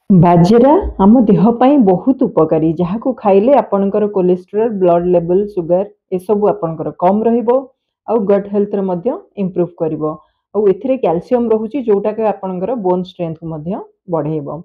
बाजरा आम देह पाई बहुत उपकारी जहाँ को खाइले आपणकर कोलेस्टेरोल ब्लड लेवल सुगर ए सब आपणकर कम रहिबो आउ गट हेल्थ रे मध्य इम्प्रूव करिवो आउ एथिरे कैल्शियम रहुची जोटा के आपणकर बोन स्ट्रेंथ को मध्य बढ़ेइबो।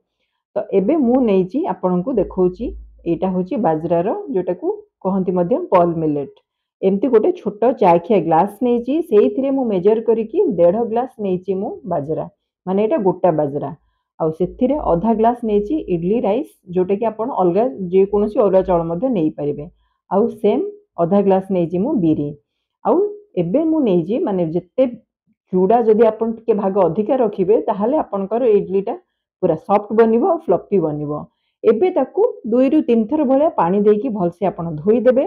तो एबे मु नेइची आपणको देखौची एटा होची बाजरार जोटा को कहंती मध्य पॉल मिलेट। एमती गोटे छोट चाखिया ग्लास नेइची सेइथिरे मु मेजर करिकी 1.5 ग्लास नेइची मु बाजरा माने एटा गोटा बाजरा आउ सेथिरे अधा ग्लास नेइची इडली राइस जोटा कि आपण अलगा जे कोनोसी अरुआ चाउल मध्य नेइ परिबे आउ सेम अधा ग्लास नेइची मु बिरी आउ एबे मु नेइची माने जत्ते चूड़ा जदि आपण टिके भाग अधिका रखिबे ताहाले आपणकर इडलीटा पूरा सॉफ्ट बनिबो और फ्लफी बनिबो। एबे ताकू 2 रु 3 थर भलिया पानी देकी भलसे आपण धोई देबे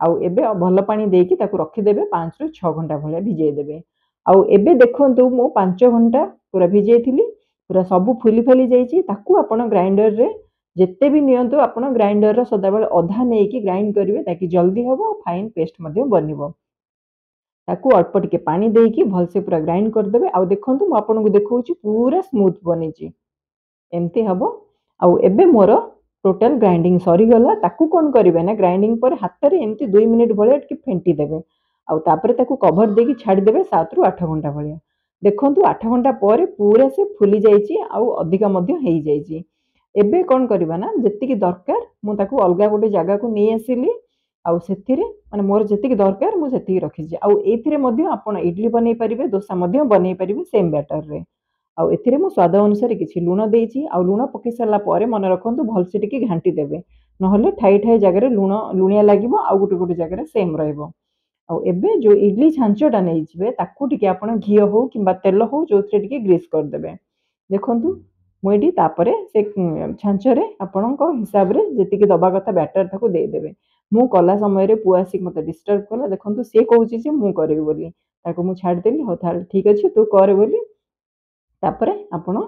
आउ एबे भल पानी देकी ताकू रखि देबे 5 रु 6 घंटा भलिया भिजेई देबे। आउ एबे देखंतु मु 5 घंटा पूरा भिजेइथिली पूरा सब फुली फैली जाइए ताकू आपण ग्राइंडर रे जिते भी नियंतु आपण ग्राइंडर रो सदाबेले अधा नेकी ग्राइंड करिवे ताकि जल्दी हबो फाइन पेस्ट मध्य बनिबो। ताकू अल्प टिके पानी देकी भलसे पूरा ग्राइंड कर देबे आउ देखंतु मु आपनको देखौची पूरा स्मूथ बनिची एमती हबो। आउ एबे मोर टोटल ग्राइंडिंग सरी गला ताकू कोन करिवे ना ग्राइंडिंग पर हाथ रे एमती 2 मिनिट भले टिके फेंटी देबे आउ तापरे ताकू कवर देकी छाडी देबे 7 रु 8 घंटा भलिया। देखंतु 8 घंटा पर पूरा से फुली जाइए आउ अधिका मध्य हेई जाइए। एबे कौन करबा ना जतिकी दरकार मु ताकू अलगा गोटे जगह को नहीं आसिली आउ सेथिरे माने मोर जतिकी दरकार मु सेतिकी रखिछि आउ एथिरे मध्य आपण इडली बनै परिबे डोसा मध्य बनै परिबे सेम बैटर रे आउ एथिरे मु स्वाद अनुसार किछि लूण देइछि आउ लूण पके सरला परे मन रखंतु भलसे टिके घांटी देबे नहले ठाई ठाई जगह रे लूण लुणिया लागिबो आउ गोटे गोटे जगह रे सेम रहइबो। आउ एबे जो इडली छांचटा नै जिवे ताकू टिके आपण घी हो किबा तेल हो जोथरे टिके ग्रीस कर देबे। देखंतु मुइडी तापरे से छांचरे आपणको हिसाब रे जेतिके दबा कथा बैटर ताकू दे देबे। मु कला समय रे पुआसी मते डिस्टर्ब कला देखंतु से कहूची जे मु करबी बोली ताकू मु छाड़ देली हो थाल ठीक अछि तू कर बोली तापरे आपण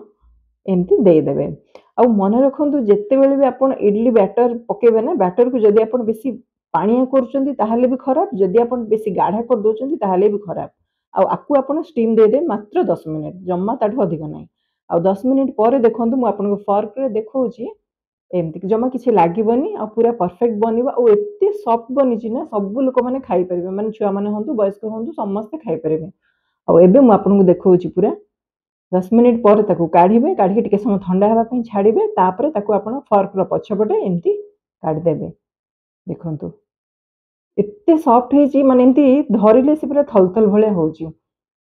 एमती दे देबे। आउ मन रखंतु जेते बेले भी आपण इडली बैटर पकेबे ना बैटर को जदी आपण बेसी पानिया करचंती ताहाले भी खराब जदी आपण बेसी गाढ़ा कर दोचंती ताहाले भी खराब आउ आकु आपण स्टीम दे दे मात्र 10 मिनिट जम्मा ताठो अधिक नै आउ 10 मिनिट पर देखंतु मु आपण को फॉर्क रे देखौची एमती कि जम्मा किछि लागिबनी आ पूरा परफेक्ट बनिबा आ एत्ते सॉफ्ट बनिची ना सब लोक माने खाई परिबे माने छुआ माने हंतु वयस्क हंतु समस्त खाई परिबे। आउ एबे मु आपण को देखौची पूरा 10 मिनिट पर ताकू काढिबे काढी टिके समय ठंडा हेबा पई छाडिबे तापरे ताकू आपण फॉर्क रो पछपटे एमती काढ देबे। देखंतु एत्ते सॉफ्ट हेची माने एमती धरिले से पूरा थलथल भले होची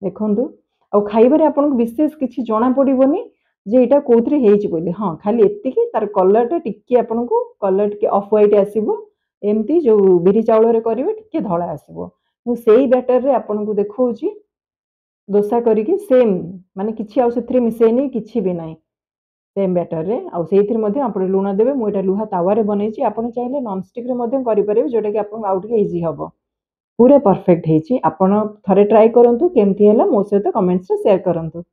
देखंतु आउ खाइबारे आपण को विशेष किछि जणा पडिबोनी जे एटा कोथरे हेची बोली हां खाली एत्तिकी तार कलर टिके आपण को कलर टिके ऑफ व्हाइट आसीबो एमती जो बिरी चावल रे करिवे टिके धळा आसीबो। मु सेही बैटर रे आपण को देखौची डोसा करिके सेम माने किछि आउ सेथरे मिसेनी किछि भी नाही सेम बैटर रे आउ सेइथिर मध्ये आपण लूण देबे मु एटा लुहा तावा रे बनैछि आपण चाहिले नॉन स्टिक रे मध्ये करि परिबे जोटा कि आपण आउ टिके इजी हबो। पूरा परफेक्ट हेछि आपण थरे ट्राई करंतु केमथि हैला मो सहित कमेंट्स रे शेयर करंतु।